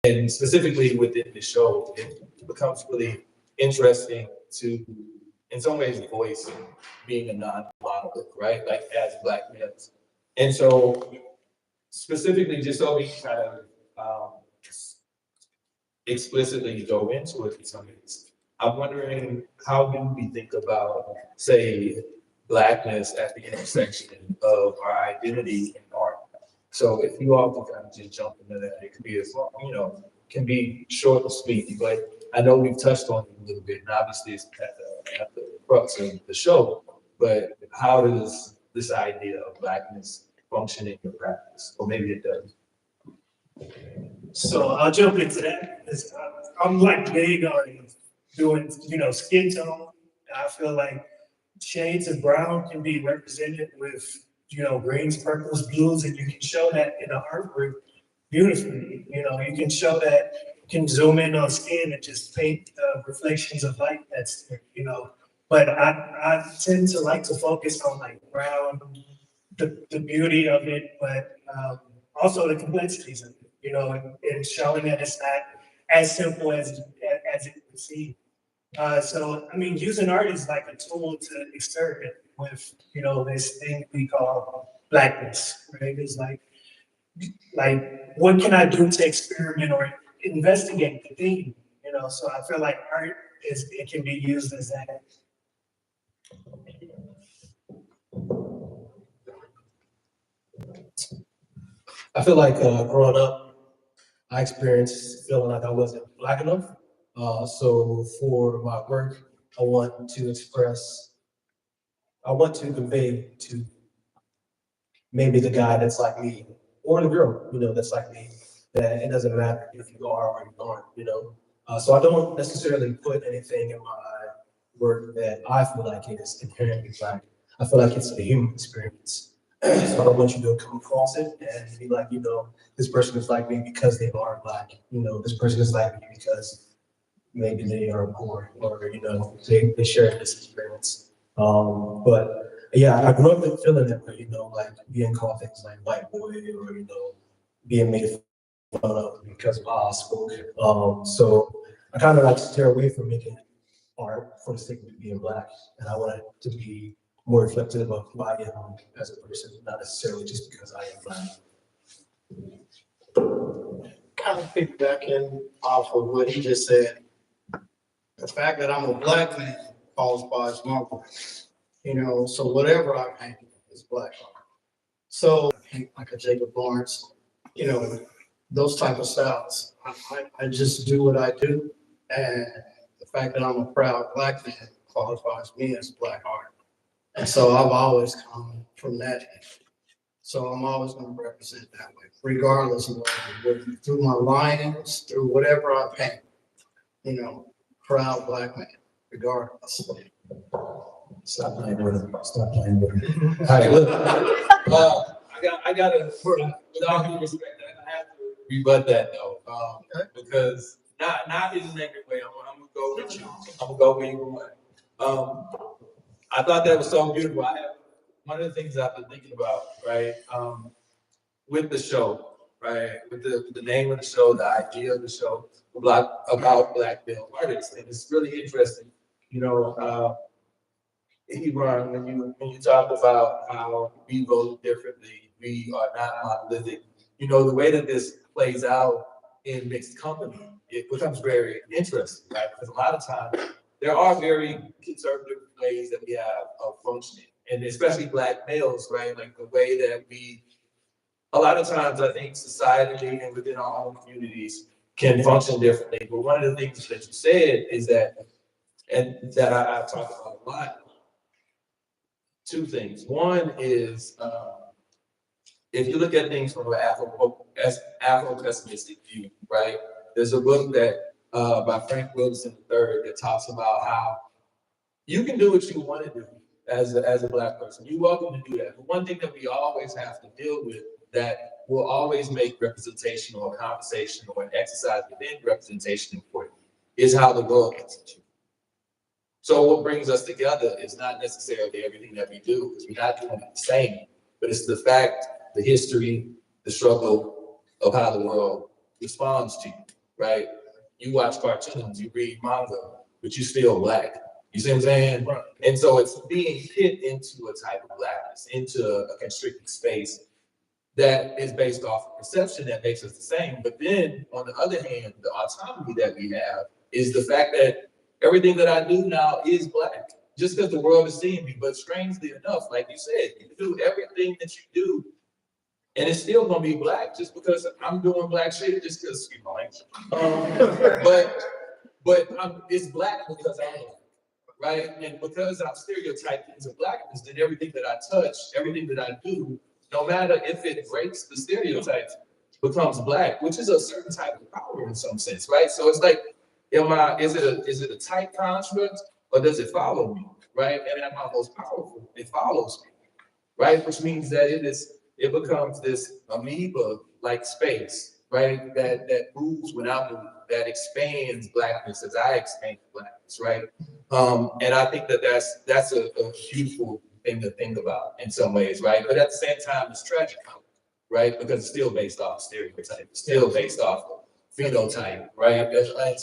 And specifically within the show, it becomes really interesting to, in some ways, voice being a non-monolith, right? Like as Black males. And so specifically, just so we kind of explicitly go into it in some ways, I'm wondering, how do we think about, say, Blackness at the intersection of our identity and art? So if you all can kind of just jump into that, it could be as long, can be short and sweet, but I know we've touched on it a little bit, and obviously it's at the crux of the show, but how does this idea of Blackness function in your practice? Or maybe it does. So I'll jump into that. I'm like big on doing, skin tone. I feel like shades of brown can be represented with, greens, purples, blues, and you can show that in the artwork beautifully. You can show that, you can zoom in on skin and just paint reflections of light that's there, But I tend to like to focus on like brown, the beauty of it, but also the complexities of it, and showing that it's not as simple as it would seem. So, using art is like a tool to experiment with, this thing we call Blackness, right? It's like, what can I do to experiment or investigate the theme, So I feel like art it can be used as that. I feel like growing up, I experienced feeling like I wasn't Black enough. So for my work, I want to convey to maybe the guy that's like me, or the girl, that's like me, that it doesn't matter if you are or you aren't, So I don't necessarily put anything in my work that I feel like is inherently Black. I feel like it's a human experience. So I don't want you to come across it and be like, this person is like me because they are Black. This person is like me because maybe they are poor, or they share this experience. But yeah, I grew up feeling that way, like being called things like white boy, or being made fun of because of how I spoke. So I kind of like steer away from making art for the sake of being Black, and I want it to be more reflective of who I am as a person, not necessarily just because I am Black. Kind of piggybacking off of what he just said. The fact that I'm a Black man qualifies my work. So whatever I paint is Black art. So I paint like a Jacob Lawrence, those type of styles. I just do what I do, and the fact that I'm a proud Black man qualifies me as Black art. And so I've always come from that end. So I'm always going to represent that way, regardless of whether through my lines, through whatever I paint. Proud Black man, regardless. Stop playing with him. Stop playing with him. All right, look. I gotta, with all due respect, I have to rebut that though, because not in a negative way. I'm gonna go with you. I'm gonna go where you want. I thought that was so beautiful. One of the things I've been thinking about, right, with the show, right, with the name of the show, the idea of the show, about Black male artists, and it's really interesting, Hebron, when you talk about how we vote differently, we are not monolithic. The way that this plays out in mixed company, it becomes very interesting, right? Because a lot of times there are very conservative ways that we have of functioning, and especially Black males, right? Like the way that a lot of times I think societally and within our own communities can function differently. But one of the things that you said is that, and that I talk about a lot, two things. One is, if you look at things from an Afro-pessimistic view, right? There's a book that by Frank Wilson III that talks about how you can do what you want to do as a Black person. You're welcome to do that. But one thing that we always have to deal with that will always make representation or a conversation or an exercise within representation important is how the world looks at you. So what brings us together is not necessarily everything that we do, because we're not doing the same, but it's the fact, the history, the struggle of how the world responds to you, right? You watch cartoons, you read manga, but you still black. You see what I'm saying? Right. And so it's being put into a type of blackness, into a constricted space that is based off of perception that makes us the same. But then on the other hand, the autonomy that we have is the fact that everything that I do now is black, just because the world is seeing me. But strangely enough, like you said, you do everything that you do, and it's still gonna be black just because I'm doing black shit, just because you know. It's black because I'm black, right? And because I'm stereotyped into blackness, then everything that I touch, everything that I do, no matter if it breaks the stereotypes, becomes black, which is a certain type of power in some sense, right? So it's like, is it a tight construct or does it follow me, right? And at my most powerful, it follows me, right? Which means that it becomes this amoeba-like space, right? That moves when I move, that expands blackness as I expand blackness, right? And I think that that's a beautiful thing to think about in some ways, right? But at the same time, it's tragic, right? Because it's still based off stereotype, it's still based off phenotype, right? And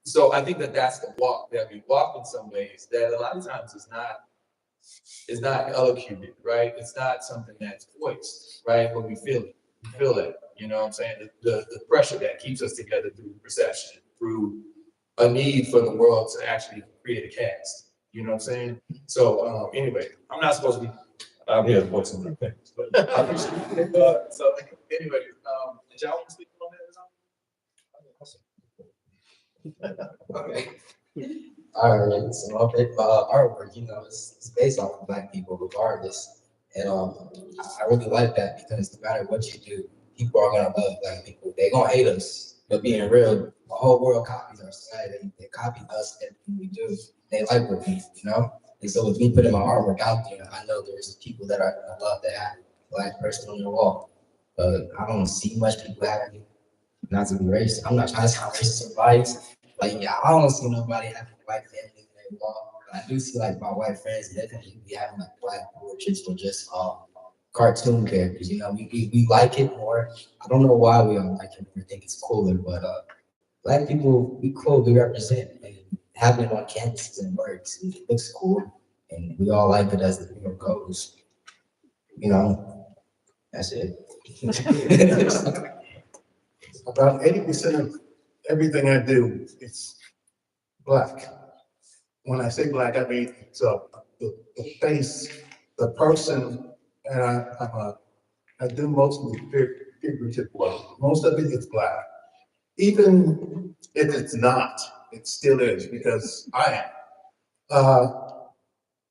so I think that that's the walk that we walk in some ways that a lot of times is not elocuted, right? It's not something that's voiced, right? But we feel it. We feel it. You know what I'm saying? The pressure that keeps us together through perception, through a need for the world to actually create a cast. You know what I'm saying? So anyway, I'm not supposed to be out here voicing my things, but I appreciate it. So anyway, did y'all want to speak on that? Okay. All right, so artwork, it's based off of Black people regardless. And I really like that because no matter what you do, people are gonna love Black people. They gonna hate us, but being real, the whole world copies our society. They copy us, everything we do. They like what we do. And so with me putting my artwork out there, I know there's people that are gonna love to have a Black person on their wall. But I don't see much people having it. Not to be racist. I'm not trying to sound racist or biased. Like, yeah, I don't see nobody having a Black family in their wall. But I do see like my white friends, they can be having like Black portraits or just cartoon characters. We like it more. I don't know why we all like it or think it's cooler, but Black people, we cool, we represent, and having it on canvases and works, it looks cool, and we all like it as the year goes. That's it. About 80% of everything I do is Black. When I say Black, I mean the face, the person, and I do mostly figurative work. Most of it is Black. Even if it's not, it still is because I am.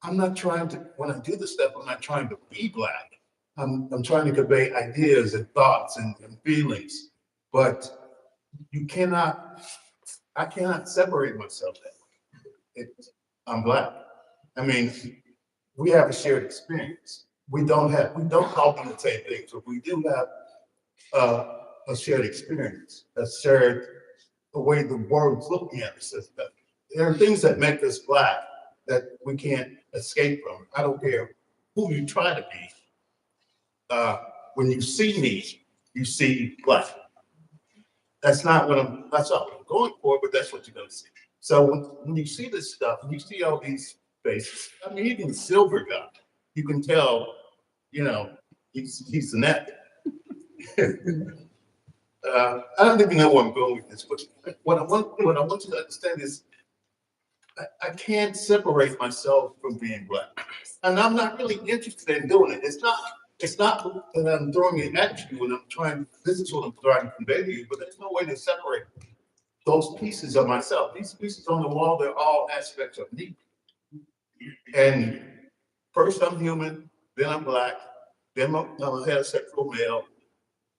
I'm not trying to, when I do this stuff, I'm not trying to be Black. I'm trying to convey ideas and thoughts and feelings, but I cannot separate myself that way. I'm Black. I mean, we have a shared experience. We don't call them the same things, but we do have a shared experience, a shared the way the world's looking at us. There are things that make us Black that we can't escape from. I don't care who you try to be. When you see me, you see Black. That's not what I'm going for, but that's what you're gonna see. So when you see this stuff, when you see all these faces, I mean, even Silver guy, you can tell, he's the net. I don't even know where I'm going with this, but what I want you to understand is I can't separate myself from being Black. And I'm not really interested in doing it. It's not that I'm throwing it at you and this is what I'm trying to convey to you, but there's no way to separate those pieces of myself. These pieces on the wall, they're all aspects of me. And first I'm human, then I'm Black, then I'm a heterosexual male.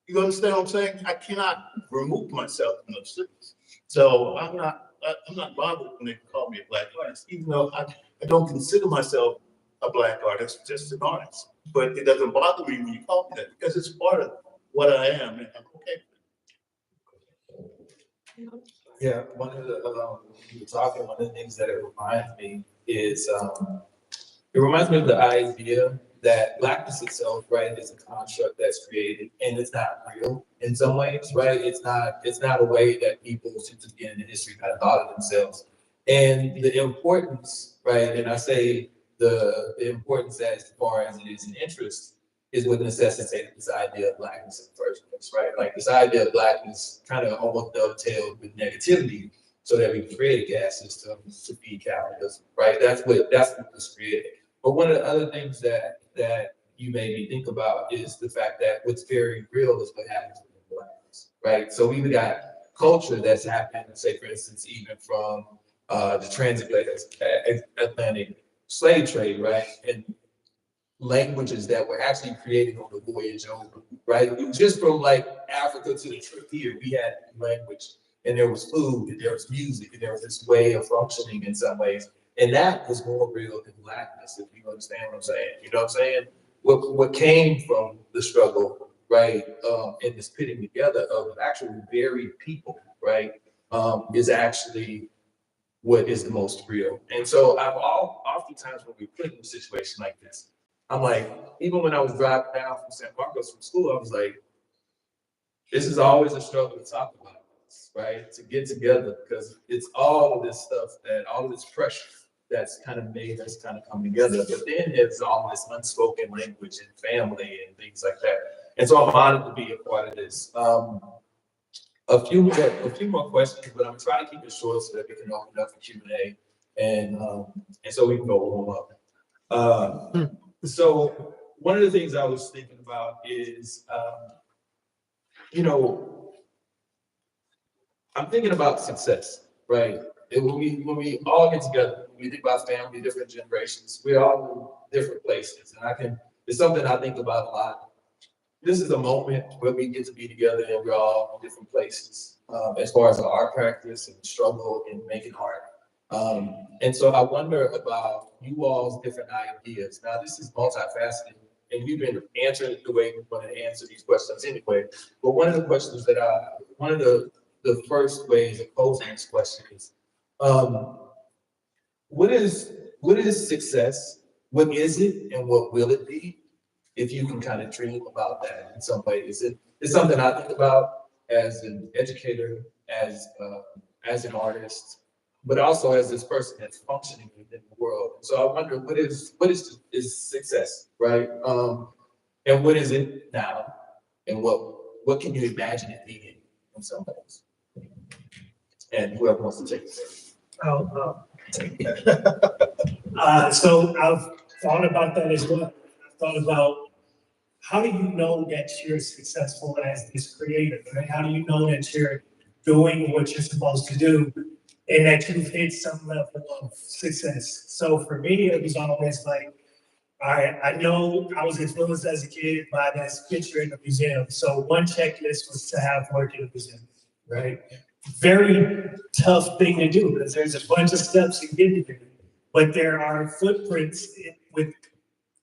You understand what I'm saying? I cannot remove myself from those things. So I'm not bothered when they call me a Black artist, even though I don't consider myself a Black artist, just an artist. But it doesn't bother me when you call me that because it's part of what I am, and I'm okay with it. Yeah, one of the you were talking. One of the things that it reminds me is it reminds me of the idea that blackness itself, right, is a construct that's created and it's not real in some ways, right? It's not a way that people since the beginning of history kind of thought of themselves. And the importance, right, and I say the importance as far as it is an interest is what necessitated this idea of blackness in the first place, right? Like this idea of blackness kind of almost dovetailed with negativity so that we create a gas system to feed capitalism, right? That's what was created. But one of the other things that you made me think about is the fact that what's very real is what happens with blackness, right? So we've got culture that's happened, say for instance, even from the transatlantic slave trade, right? And languages that were actually created on the voyage over, right? Just from like Africa to the trip here, we had language and there was food and there was music and there was this way of functioning in some ways. And that was more real than blackness, if you understand what I'm saying. You know what I'm saying? What came from the struggle, right, and this pitting together of actually varied people, right, is actually what is the most real. And so oftentimes when we put in a situation like this, I'm like, even when I was driving down from San Marcos from school, I was like, this is always a struggle to talk about, right? To get together, because it's all of this stuff all of this pressure that's kind of made us kind of come together. But then there's all this unspoken language and family and things like that. And so I'm honored to be a part of this. A few more questions, but I'm trying to keep it short so that we can open up for Q&A and so we can go warm up. So one of the things I was thinking about is, I'm thinking about success, right? And when we all get together, when we think about family, different generations, we're all in different places. And it's something I think about a lot. This is a moment where we get to be together and we're all in different places as far as our art practice and struggle in making art. And so I wonder about you all's different ideas. Now, this is multifaceted, and you've been answering it the way we want to answer these questions anyway. But one of the questions one of the first ways of posing this question is, what is success? What is it, and what will it be? If you can kind of dream about that in some ways, it's something I think about as an educator, as an artist, but also as this person that's functioning within the world. So I wonder what is success, right? And what is it now? And what can you imagine it being in some ways? And whoever wants to take this. I'll take that. So I've thought about that as well. I've thought about how do you know that you're successful as this creator, right? How do you know that you're doing what you're supposed to do and that you've hit some level of success? So for me, it was always like, all right, I know I was influenced as a kid by this picture in the museum. So one checklist was to have work in the museum, right? Very tough thing to do because there's a bunch of steps in getting there. But there are footprints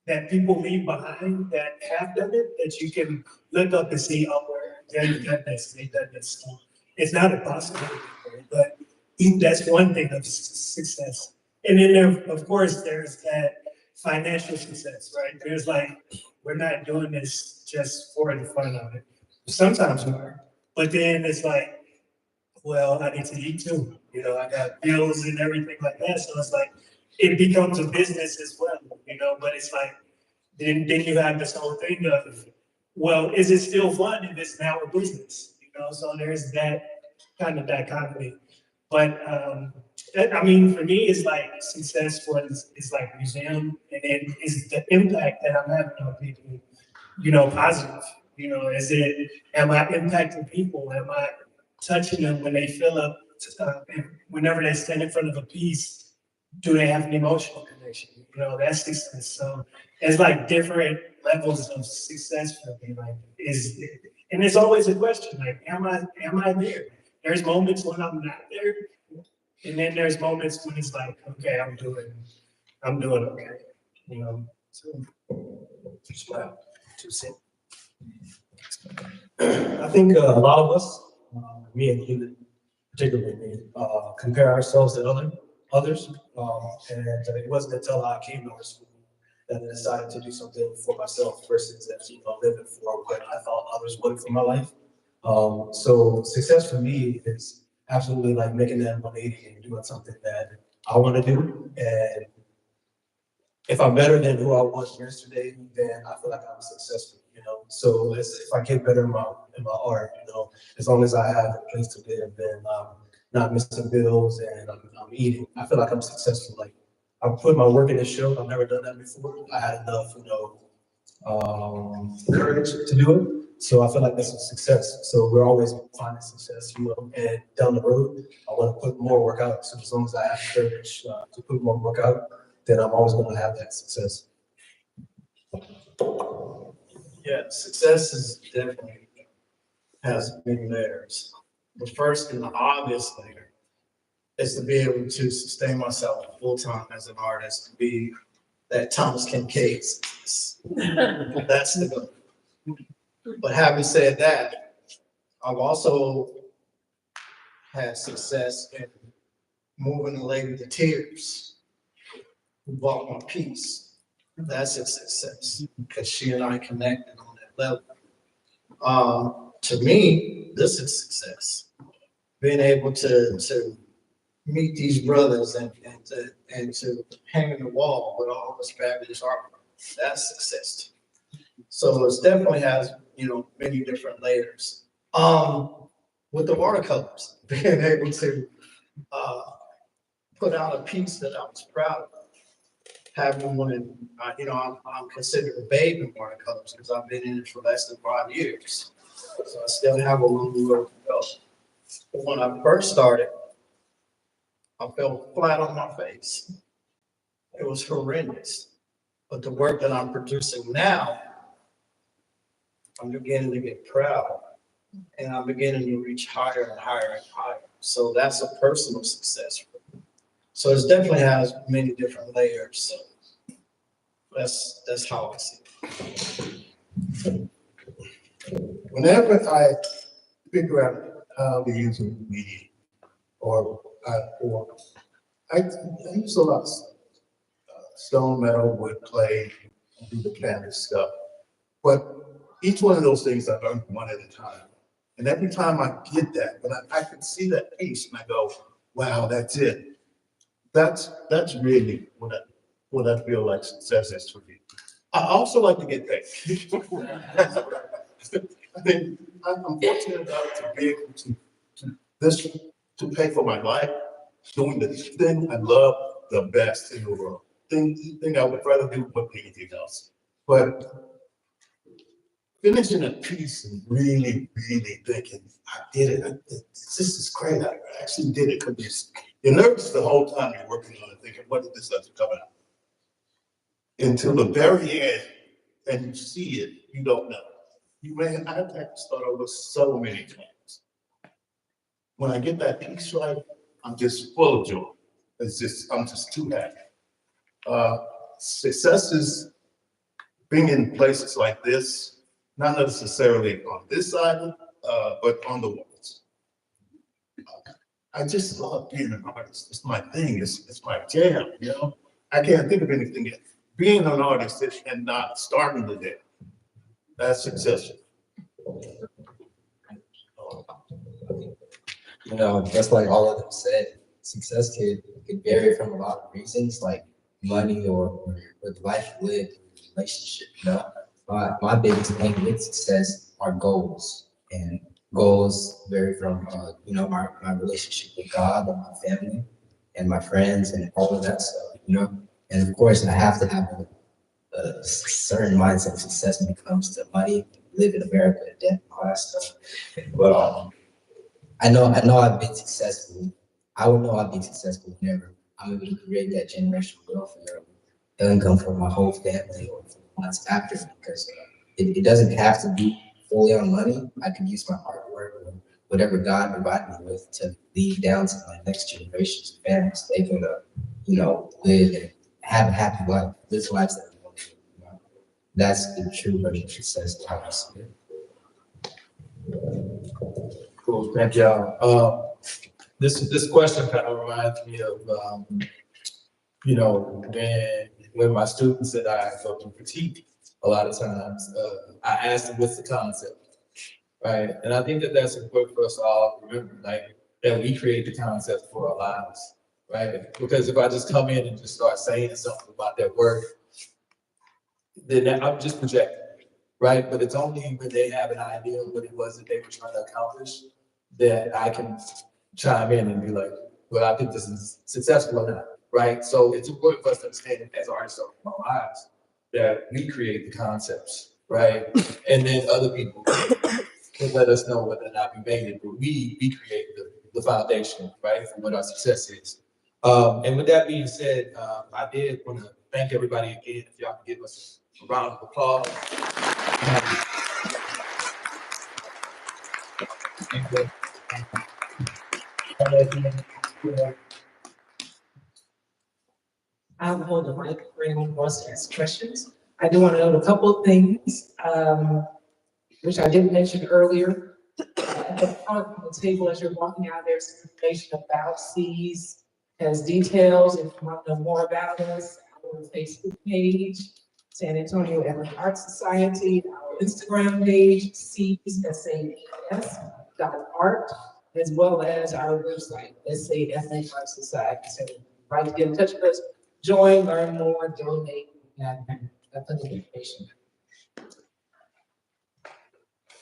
that people leave behind that have done it that you can look up and see, oh, they've done this, they've done this. So it's not impossible, but that's one thing of success. And then of course, there's that financial success, right? There's like, we're not doing this just for the fun of it. Sometimes we are, but then it's like, well, I need to eat too. I got bills and everything like that. So it's like, it becomes a business as well, but it's like, then you have this whole thing of, well, is it still fun if it's now a business? So there's that kind of dichotomy. But I mean, for me, it's like success is like museum, and then is the impact that I'm having on people, positive. Am I impacting people? Am I touching them when they fill up, whenever they stand in front of a piece? Do they have an emotional connection? That's success. So it's like different levels of success for me. And it's always a question, like, am I there? There's moments when I'm not there. And then there's moments when it's like, okay, I'm doing okay. So smile, 2 cents. I think a lot of us, me and you, particularly me, compare ourselves to others. And it wasn't until I came to our school that I decided to do something for myself versus living for what I thought others wanted for my life. So success for me is absolutely like making that 180 and doing something that I want to do. And if I'm better than who I was yesterday, then I feel like I'm successful, So if I get better in my art, as long as I have a place to live and not missing bills and I'm eating, I feel like I'm successful. Like I put my work in this show. I've never done that before. I had enough, courage to do it. So I feel like that's a success. So we're always finding success, and down the road, I want to put more work out. So as long as I have courage to put more work out, then I'm always going to have that success. Yeah, success is definitely has many layers. The first and the obvious layer is to be able to sustain myself full time as an artist, to be that Thomas Kincaid success. That's the goal. But having said that, I've also had success in moving a lady to tears who bought my piece. That's a success because she and I connected on that level. To me, this is success. Being able to meet these brothers and to hang in the wall with all this fabulous artwork. That's success. So it definitely has, many different layers. With the watercolors, being able to put out a piece that I was proud of. Having one in, I'm considered a babe in watercolors because I've been in it for less than 5 years. So I still have a long road to go. But when I first started, I fell flat on my face. It was horrendous. But the work that I'm producing now, I'm beginning to get proud. And I'm beginning to reach higher and higher and higher. So that's a personal success for me. So it definitely has many different layers. So that's how I see it. Whenever I figure out how to use a medium or I use a lot of stone, metal, wood, clay, do the canvas stuff. But each one of those things I learn one at a time. And every time I get that, when I can see that piece and I go, wow, that's it. That's really what I feel like success is for me. I also like to get paid. I mean, I'm fortunate enough to be able to pay for my life, doing the thing I love the best in the world. Thing I would rather do than anything else. But finishing a piece and really, really thinking, I did it. This is great. I actually did it. Because you're nervous the whole time you're working on it, thinking, what did this have to come out? Until the very end, and you see it, you don't know. I have to start over so many times. When I get that piece right, I'm just full of joy. I'm just too happy. Success is being in places like this, not necessarily on this side, but on the walls. I just love being an artist. It's my thing. It's my jam. I can't think of anything else. Being an artist and not starving to death. That's successful. Just like all of them said, success could vary from a lot of reasons, like money or the life you live, relationship. My biggest thing with success are goals, and goals vary from my relationship with God and my family and my friends and all of that stuff. And of course, I have to have a certain mindset of success when it comes to money, live in America, debt, all that stuff. But I know I've been successful. I would know I've been successful whenever I'm able to create that generational wealth or income for my whole family or for months after, because it doesn't have to be fully on money. I can use my artwork or whatever God provided me with to lead down to my next generations and families. They can, live and have a happy life, live lives that they want to live. That's the true version of success. How I see it. Cool, thank y'all. This question kind of reminds me of, when when my students and I go through critique, a lot of times, I ask them, what's the concept? Right? And I think that that's important for us to all remember, like, that we create the concept for our lives, right? Because if I just come in and just start saying something about that work, then I'm just projecting, right? But it's only when they have an idea of what it was that they were trying to accomplish that I can chime in and be like, well, I think this is successful or not, right? So it's important for us to understand as artists of our lives that we create the concepts, right? And then other people can let us know whether or not we made it, but we create the foundation, right, for what our success is. And with that being said, I did want to thank everybody again. If y'all can give us a round of applause. I'll hold the mic for anyone who wants to ask questions. I do want to note a couple of things, which I didn't mention earlier. At the front of the table, as you're walking out, there's information about C's, has details. If you want to know more about us, our Facebook page, San Antonio Everett Art Society, our Instagram page, C's, SAES.art, as well as our website, SAFA Art Society. So, right to get in touch with us, join, learn more, donate, and plenty of information.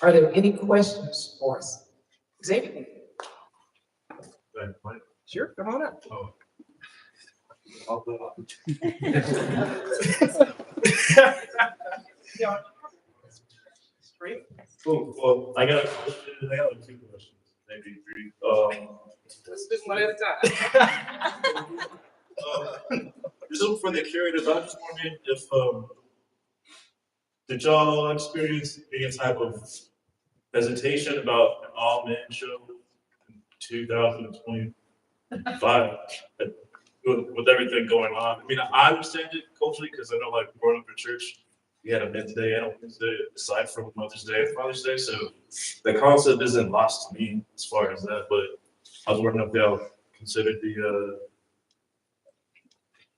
Are there any questions for us? Xavier? Sure, come on up. Straight. Cool. Well, I got like 2 questions, maybe 3. Let's do one at a time. Just for the curators, I just wondering if did y'all experience any type of hesitation about an all-men show in 2025 with everything going on? I mean, I understand it culturally because I know, like, growing up in church, we had a men's day and a women's day aside from Mother's Day and Father's Day, so the concept isn't lost to me as far as that. But I was wondering if y'all considered the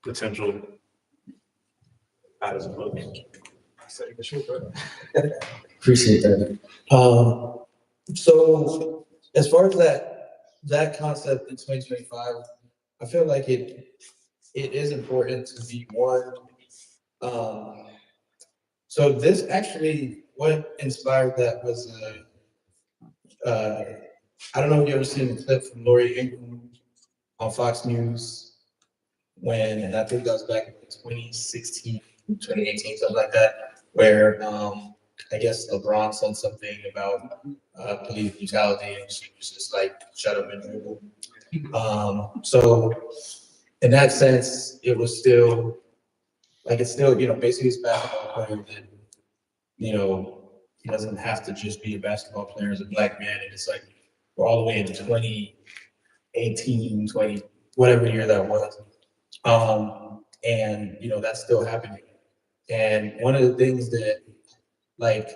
potential as a book. Appreciate that. So as far as that concept in 2025, I feel like it is important to be one. So this actually, what inspired that was, I don't know if you ever seen the clip from Lori Ingram on Fox News when, and I think that was back in 2016, 2018, something like that, where I guess LeBron said something about police brutality and she was just like, shut up and dribble. So in that sense, it was still, like, it's still, basically it's a basketball player that, he doesn't have to just be a basketball player as a Black man. And it's like, we're all the way into 2018, 20, whatever year that was. And, that's still happening. And one of the things that, like,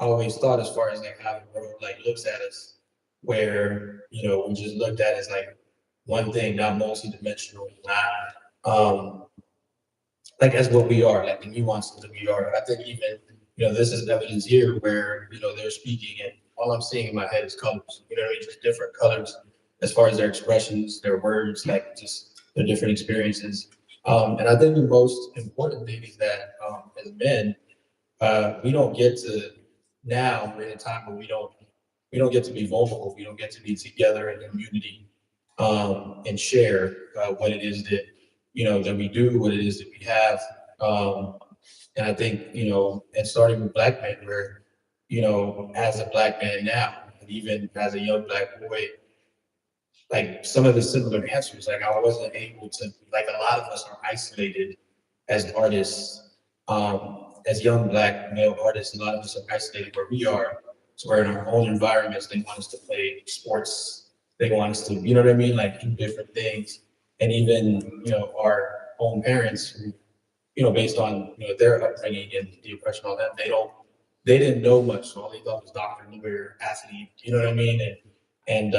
I always thought as far as like how the world like looks at us, where, we just looked at as like one thing, not multi-dimensional, not, like as what we are, like the nuances that we are. I think even, this is evidence here where, they're speaking and all I'm seeing in my head is colors, just different colors as far as their expressions, their words, like just their different experiences. And I think the most important thing is that as men, we don't get to, now we're in a time where we don't get to be vulnerable. We don't get to be together in community and share what it is that, that we do, what it is that we have. And I think, and starting with Black men, where, as a Black man now, and even as a young Black boy, like some of the similar answers, like I wasn't able to, like a lot of us are isolated as artists, as young Black male artists, a lot of us are isolated where we are. So we're in our own environments. They want us to play sports. They want us to, like do different things. And even, our own parents who, based on, their upbringing and the oppression on them, they didn't know much. So all they thought was doctor, lawyer, athlete, And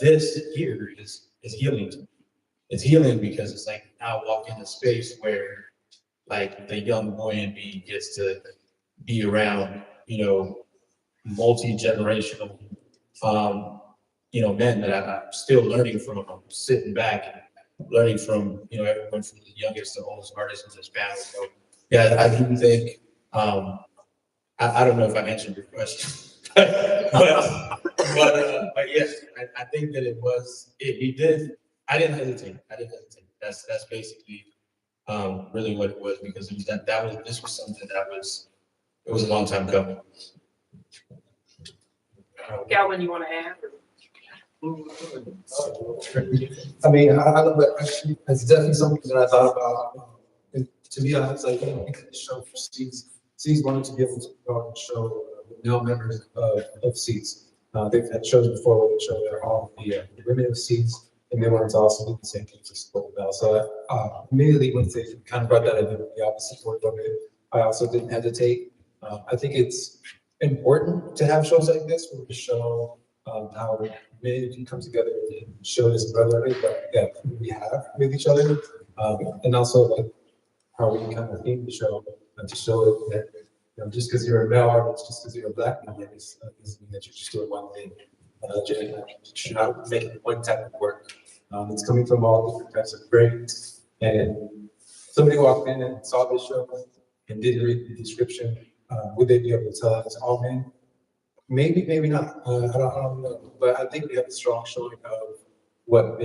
this here is healing to me. It's healing because it's like now walk in a space where, like the young boy in me gets to be around, you know, multi-generational, men that I'm still learning from. I'm sitting back and learning from, everyone from the youngest to oldest artists in this panel. So, yeah, I do think, I don't know if I answered your question, but yes, I think that I didn't hesitate. That's basically, really what it was, because it was this was something it was a long time coming. Calvin, you want to add? I mean, I love that question. It's definitely something that I thought about. And to be honest, like, the show for Seeds wanted to be able to go and show the male members of Seeds. They've had shows before where they show their all the women of Seeds, and they wanted to also do the same thing for support Bell. So immediately when they kind of brought that in, the opposite support of it, I also didn't hesitate. I think it's important to have shows like this where we show how men can come together and show this brotherhood that we have with each other, and also like how we kind of theme the show to show it that just because you're a male artist, just because you're a black man, doesn't mean that you're just doing one thing. You're not making one type of work. It's coming from all different types of brains. And somebody walked in and saw this show and didn't read the description. Would they be able to tell us it's all men? Maybe, maybe not. I don't know. But I think we have a strong showing of what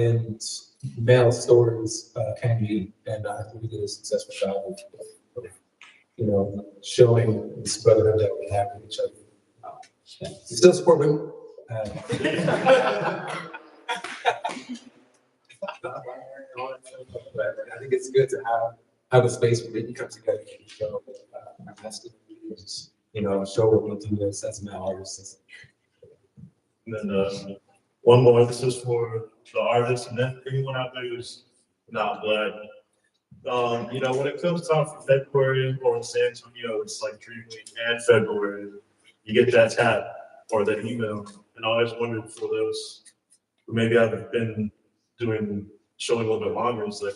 male stories can be, and I think we did a successful job of showing this brotherhood that we have with each other. We still support women. I think it's good to have a space where we can come together and show our masculinities, show what we do as male artists. And then one more emphasis for the artists and then anyone out there who's not black. When it comes time for February or in San Antonio, it's like Dream Week and February, you get that tap or that email. And I always wondered for those who maybe haven't been showing a little bit longer, it's like,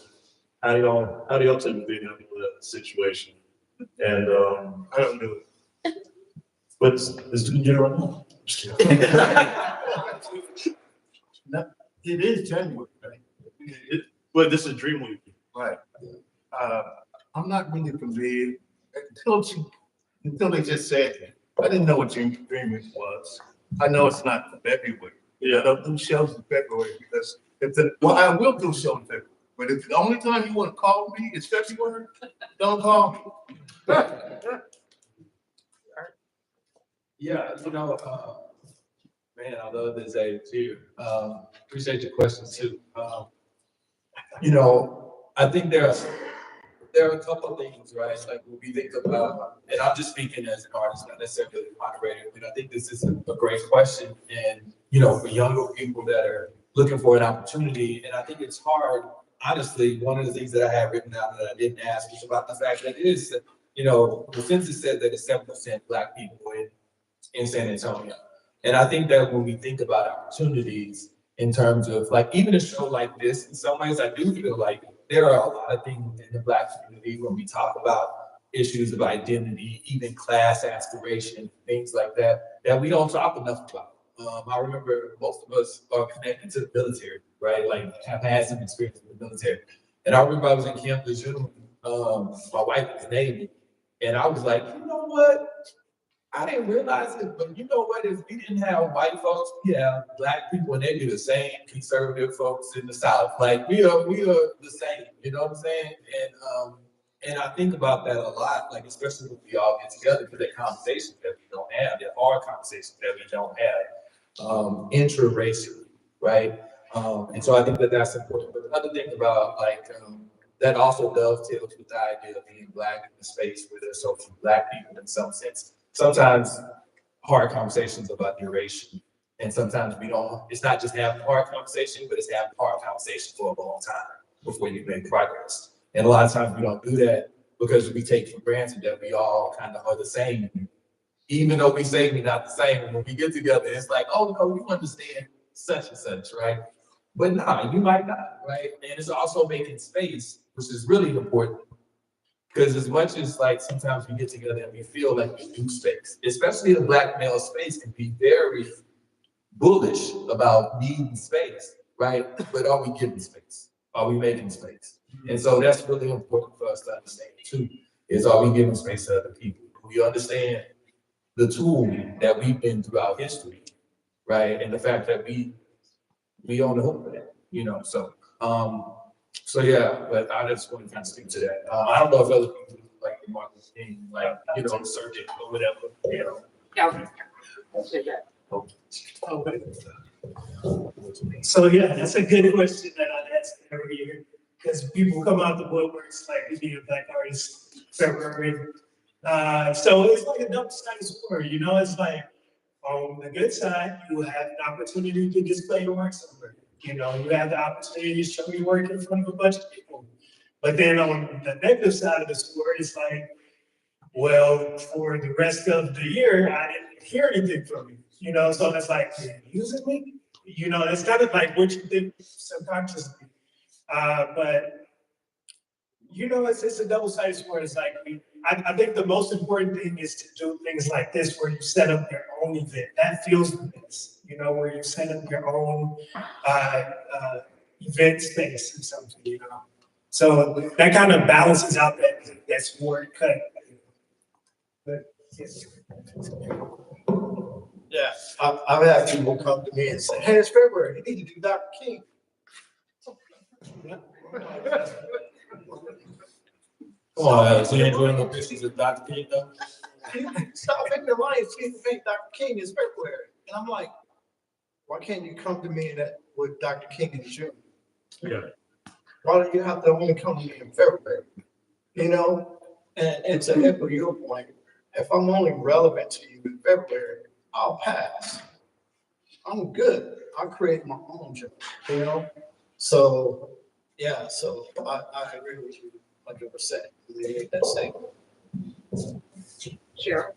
how do y'all typically handle that situation? And I don't know. But it's right now. No, it is January, right? But this is Dream Week. Right. I'm not really familiar until they just said it. I didn't know what Dream Week was. I know it's not February. Yeah. I don't do shows in February because I will do shows in February. But if the only time you want to call me is February, don't call me. Yeah, man, I love this age too. Appreciate your questions too. I think there are a couple of things, right? Like when we think about, and I'm just speaking as an artist, not necessarily a moderator, but I think this is a great question. And, for younger people that are looking for an opportunity, and I think it's hard, honestly, one of the things that I have written down that I didn't ask is about the fact that it is, the census said that it's 7% Black people in San Antonio. And I think that when we think about opportunities in terms of like, even a show like this, in some ways, I do feel like there are a lot of things in the Black community when we talk about issues of identity, even class aspiration, things like that we don't talk enough about. I remember most of us are connected to the military, right? Like have had some experience with the military. And I remember I was in Camp Lejeune, my wife was Navy, and I was like, you know what? I didn't realize it, but you know what? If we didn't have white folks, we have Black people, and they be the same conservative folks in the South. Like we are the same. You know what I'm saying? And I think about that a lot, like especially when we all get together for the conversations that we don't have, there are conversations that we don't have, intra-racially, right? And so I think that that's important. But another thing about that also dovetails with the idea of being Black in the space where there's so few Black people in some sense. Sometimes hard conversations about duration, and sometimes we don't. It's not just having hard conversation, but it's having hard conversation for a long time before you make progress. And a lot of times we don't do that because we take for granted that we all kind of are the same, even though we say we're not the same. And when we get together, it's like, oh no, you understand such and such, right? But nah, you might not, right? And it's also making space, which is really important, Because as much as like sometimes we get together and we feel like we do space, especially the Black male space can be very bullish about needing space, right? But are we giving space? Are we making space? And so that's really important for us to understand too, is are we giving space to other people? We understand the tool that we've been throughout history, right? And the fact that we on the hook for that, so yeah, but I just want to kind of speak to that. I don't know if other people like the Martin Luther King, like, surgeon or whatever, Yeah. So yeah, that's a good question that I ask every year, because people come out the woodworks like we be a Black artist February. So it's like a double-sided sword, it's like on the good side, you have the opportunity to display your work somewhere. You have the opportunity to show your work in front of a bunch of people. But then on the negative side of the sword, it's like, well, for the rest of the year, I didn't hear anything from you. So it's like, you're using me? It's kind of like what you did subconsciously. But it's a double-sided sword. It's like, I think the most important thing is to do things like this, where you set up your own event. That feels the best, where you set up your own event space or something, So that kind of balances out that sword cut. But, yes. Yeah, I've had people come to me and say, hey, it's February, you need to do Dr. King. So you're doing no pictures of Dr. King though? Stop making the money, see if Dr. King is February. And I'm like, why can't you come to me with Dr. King in June? Yeah. Why do you have to only come to me in February? And to echo your point, if I'm only relevant to you in February, I'll pass. I'm good. I'll create my own job, So, yeah, so I agree with you 100%. They make that statement. Sure.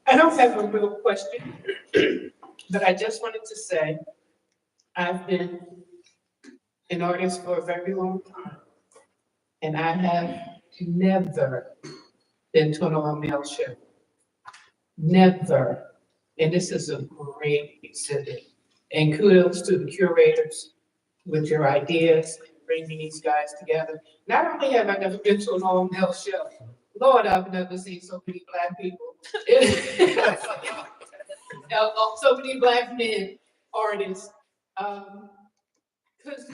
I don't have a real question, but I just wanted to say, I've been an artist for a very long time, and I have never been to an all-male show. Never. And this is a great exhibit. And kudos to the curators with your ideas, bringing these guys together. Not only have I never been to an all-male show, Lord, I've never seen so many Black people. So many Black men artists. Because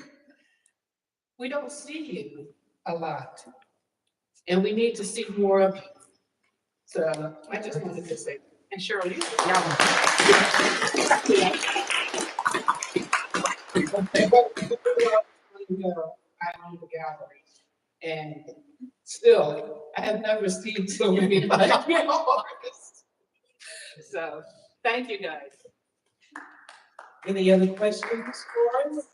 we don't see you a lot. And we need to see more of you. So I just wanted to say, and Cheryl, you. I own the gallery, and still, I have never seen so many Black artists. So, thank you guys. Any other questions for us?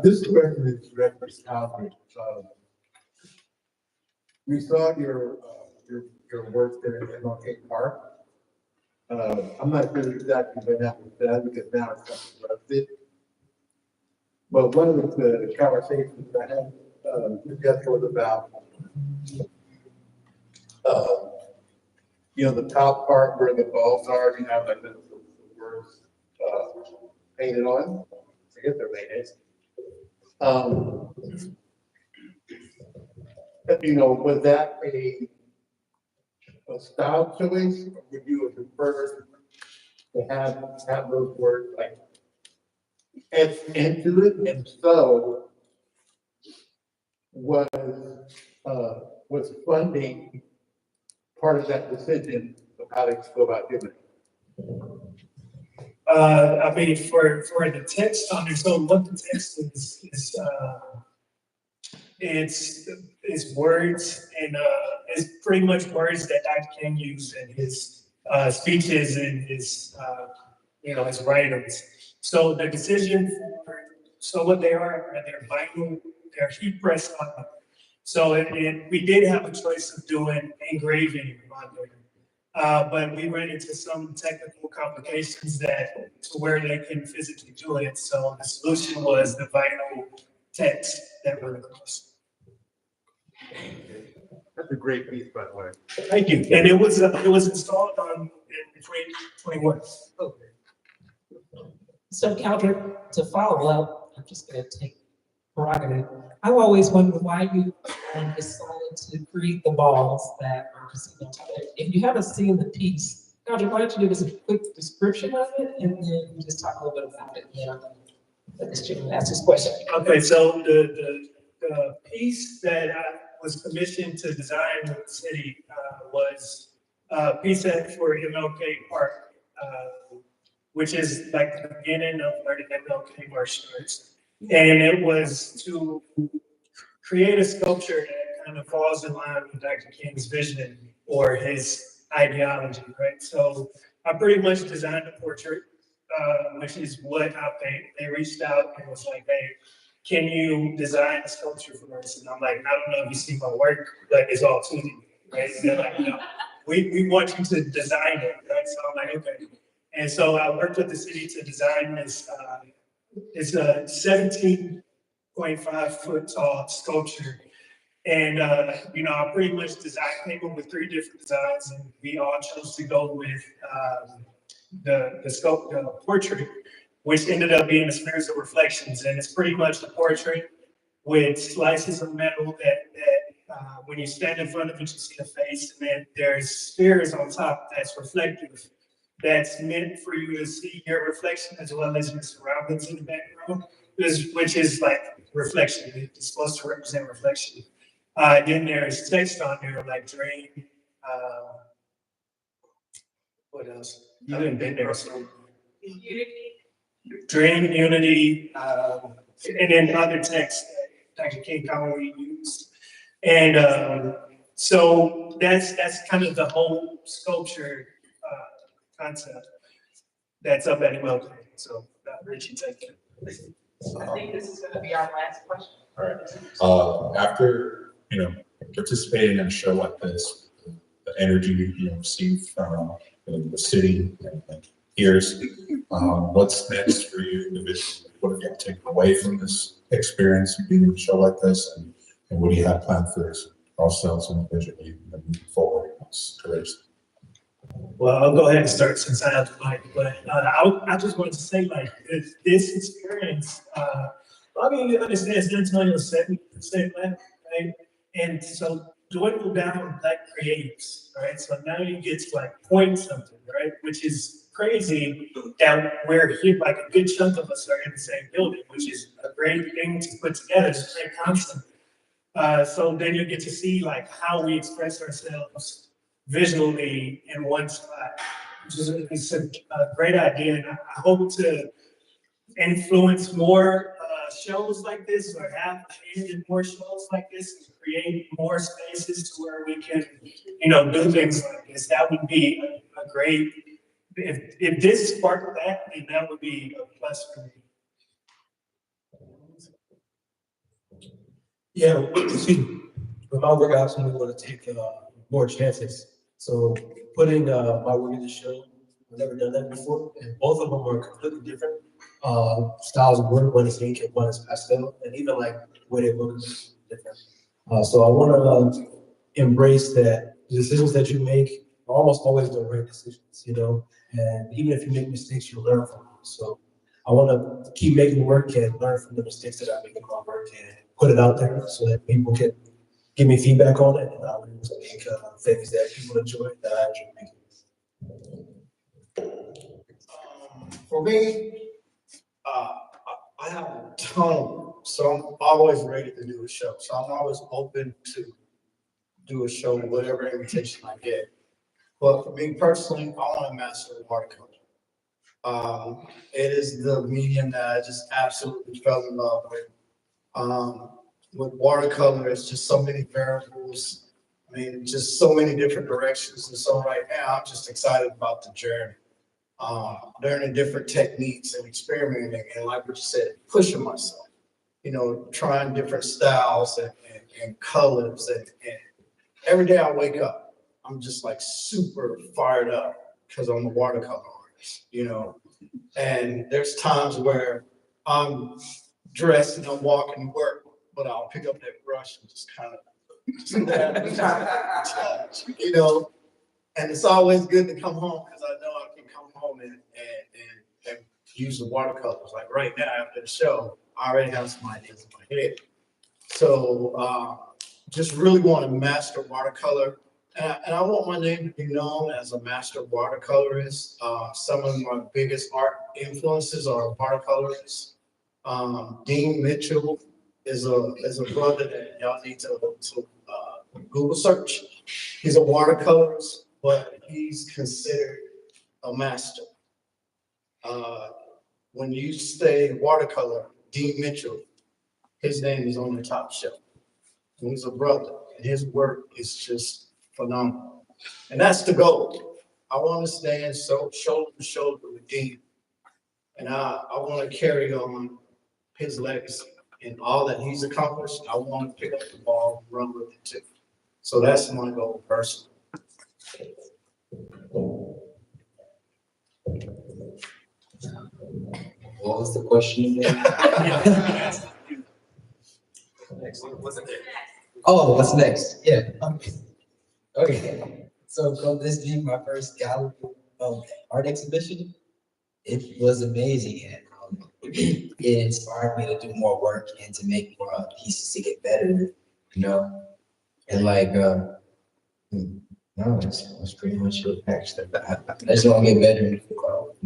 This question is directed to Alfred. We saw your work there in MLK Park. I'm not sure exactly what happened to that because now it's rusted. But one of the conversations I had just was about, the top part where the balls are, you have like the words painted on. I guess they're painted. Was that a style choice, or would you prefer to have those words like etched into it? And so, was funding part of that decision of how to go about doing it? I mean, for the text on its own, what the text is, it's words, and it's pretty much words that Dr. King used in his speeches and his his writings. So the decision so what they are, they're vinyl, they're heat pressed on them. So we did have a choice of doing engraving on there. But we ran into some technical complications to where they couldn't physically do it. So the solution was the vinyl text that went across. That's a great piece, by the way. Thank you. And it was installed in 2021. So Caldrick, to follow up, I'm just gonna take prerogative. I've always wondered why you decided to create the balls that are casino type. If you haven't seen the piece, Caldrick, why don't you give us a quick description of it and then just talk a little bit about it. Yeah. Let this gentleman ask his question. Okay, so the piece that I was commissioned to design with the city was a piece for MLK Park, which is like the beginning of where the MLK March starts. And it was to create a sculpture that kind of falls in line with Dr. King's vision or his ideology, right? So I pretty much designed a portrait, which is what I paint. They reached out and was like, hey, can you design a sculpture for us? And I'm like, I don't know if you see my work, but it's all 2D, right? And they're like, no, we want you to design it, right? So I'm like, okay. And so I worked with the city to design this. It's a 17.5 foot tall sculpture. And, I pretty much came up with 3 different designs, and we all chose to go with the portrait, which ended up being a series of reflections. And it's pretty much a portrait with slices of metal that when you stand in front of it, you see the face, and then there's spheres on top that's reflective. That's meant for you to see your reflection as well as your surroundings in the background, which is like reflection. It's supposed to represent reflection. Then there's text on there like drain. What else? I haven't been there. So drain, unity, and then other text that Dr. King commonly used. And so that's kind of the whole sculpture concept that's up at MLK. So Richie, take it. I think this is gonna be our last question. All right. After, participating in a show like this, the energy you receive from the city and peers, what's next for you individually? What have you taken away from this experience of being in a show like this? And what do you have planned for ourselves and the vision you moving forward in this careers? Well, I'll go ahead and start since I have the mic, but I just wanted to say, like, this experience, you understand San Antonio is 70% Black, right? And so dwindle down Black creatives, right? So now you get to like point something, right? Which is crazy that we're here, like a good chunk of us are in the same building, which is a great thing to put together, it's a great concept. So then you get to see like how we express ourselves visually in one spot, which is it's a great idea. And I hope to influence more shows like this, or have more shows like this, and create more spaces to where we can, do things like this. That would be a great, if this sparked that, then that would be a plus for me. Yeah, excuse me. With my work, I absolutely want to take more chances. So putting my work in the show, I've never done that before, and both of them are completely different styles of work. One is ink and one is pastel, and even like where they look is different. So I want to embrace that the decisions that you make are almost always the right decisions, and even if you make mistakes, you learn from them. So I want to keep making work and learn from the mistakes that I make in my work and put it out there so that people can give me feedback on it, and I'll able to make things that people enjoy, that I enjoy making. For me, I have a ton, so I'm always ready to do a show. So I'm always open to do a show, whatever invitation I get. But for me personally, I want to master watercolor. It is the medium that I just absolutely fell in love with. With watercolor, it's just so many variables. I mean, just so many different directions. And so right now, I'm just excited about the journey. Learning different techniques and experimenting, and like what you said, pushing myself, trying different styles and colors. And every day I wake up, I'm just like super fired up because I'm a watercolor artist, you know? And there's times where I'm dressed and I'm walking to work, but I'll pick up that brush and just kind of, you know? And it's always good to come home because I know I can come home and use the watercolors. Like right now after the show, I already have some ideas in my head. So just really want to master watercolor. And I want my name to be known as a master watercolorist. Some of my biggest art influences are watercolorists. Dean Mitchell is a brother that y'all need to Google search. He's a watercolorist, but he's considered a master. When you say watercolor, Dean Mitchell, his name is on the top shelf. And he's a brother, and his work is just phenomenal. And that's the goal. I want to stand shoulder to shoulder with Dean. And I want to carry on his legacy and all that he's accomplished. I want to pick up the ball and run with it too. So that's my goal personally. What was the question again? Oh, what's next? Yeah. Okay. So from this being my first gallery art exhibition, it was amazing, and it inspired me to do more work and to make more pieces to get better, you know. And like, no, that's pretty much it. Actually, I just want to get better in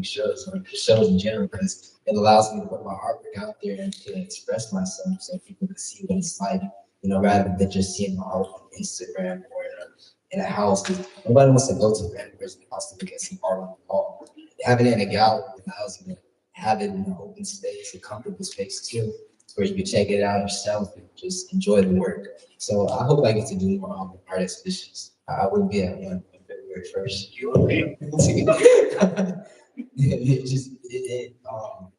shows, or shows in general, because it allows me to put my artwork out there and to express myself, so people can see what it's like, you know, rather than just seeing my art on Instagram or in a house. Nobody wants to go to a random person's house to look at some art on the wall. Having it in a gallery allows you to have it in an open space, a comfortable space too, where you can check it out yourself and just enjoy the work. So I hope I get to do more art exhibitions. I will be at one on February 1st. You will be. It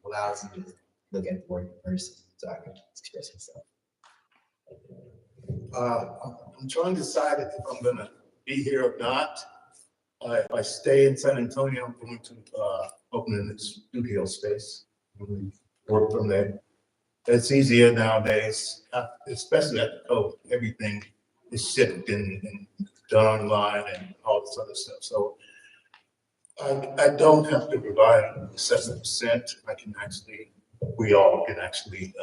allows you to look at the work in person so I can express myself. I'm trying to decide if I'm gonna be here or not. If I stay in San Antonio, I'm going to open a studio space, work from there. It's easier nowadays, especially at the coast. Everything is shipped and done online and all this other stuff. So I don't have to rely on 7%. We all can actually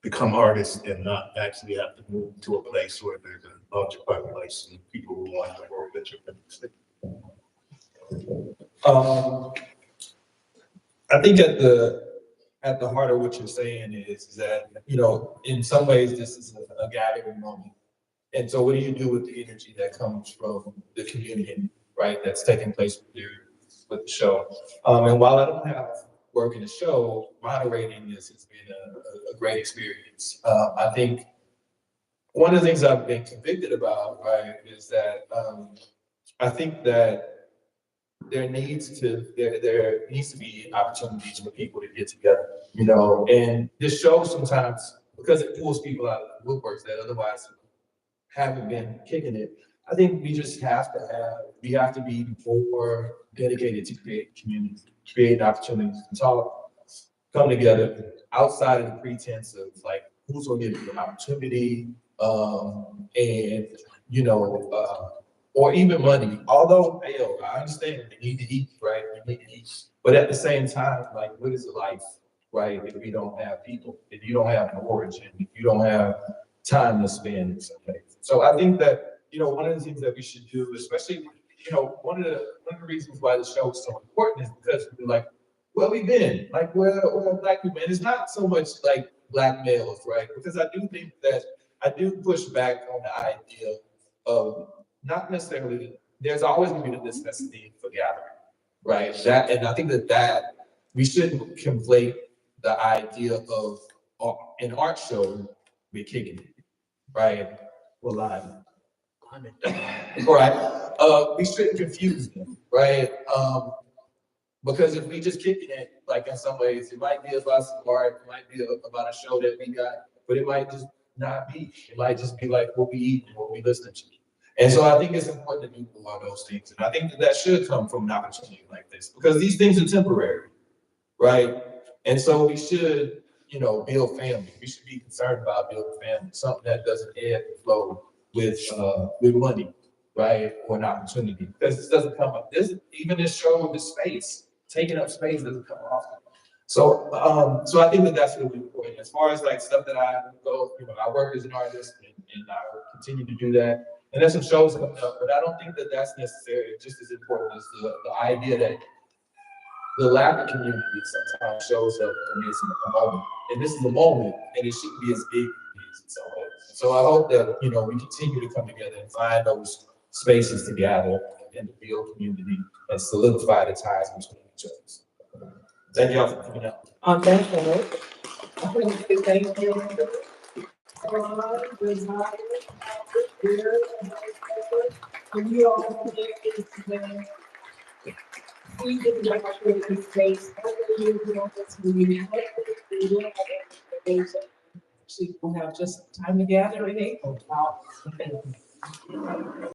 become artists and not actually have to move to a place where there's a larger population of people who want to work that you're producing. I think at the heart of what you're saying is that, you know, in some ways this is a gathering moment. And so what do you do with the energy that comes from the community, right, that's taking place with the show? And while I don't have work in the show, moderating this has been a great experience. I think one of the things I've been convicted about, right, is that I think that there needs to be opportunities for people to get together, you know, and this show sometimes, because it pulls people out of the woodworks that otherwise haven't been kicking it. I think we just have to be more dedicated to create community, create opportunities to talk, come together outside of the pretense of like who's gonna give you an opportunity, and you know, or even money. Although, hell, I understand we need to eat, right? We need to eat, but at the same time, like, what is life, right? If we don't have people, if you don't have an origin, if you don't have time to spend in some ways. So I think that, you know, one of the things that we should do, especially, you know, one of the reasons why the show is so important is because we're like, where we been? Like, where Black people? And it's not so much like Black males, right? Because I do think that I do push back on the idea of not necessarily, there's always going to be the necessity for gathering, right? That, and I think that we shouldn't conflate the idea of an art show with kicking it, right? Well, live. Right. We shouldn't confuse them, right? Because if we just kicking it, like in some ways, it might be about some art, it might be about a show that we got, but it might just not be. It might just be like what we eat and what we listen to. And so I think it's important to do all those things. And I think that that should come from an opportunity like this, because these things are temporary, right? And so we should, build family. We should be concerned about building family, something that doesn't ebb and flow with money, right? Or an opportunity. Because this doesn't come up. Even this show with this space, taking up space doesn't come often. So, so I think that that's really important. As far as like stuff that I go, I work as an artist and I will continue to do that. And there's some shows coming up, but I don't think that that's necessarily just as important as the idea that the Latin community sometimes shows up when it's a moment. And this is a moment, and it shouldn't be as big as it is in some ways. So I hope that, we continue to come together and find those spaces to gather and to build community and solidify the ties between each other. Thank y'all for coming out. On that note, I want to say thank you. And you all we did not create this space. We'll have just time to gather and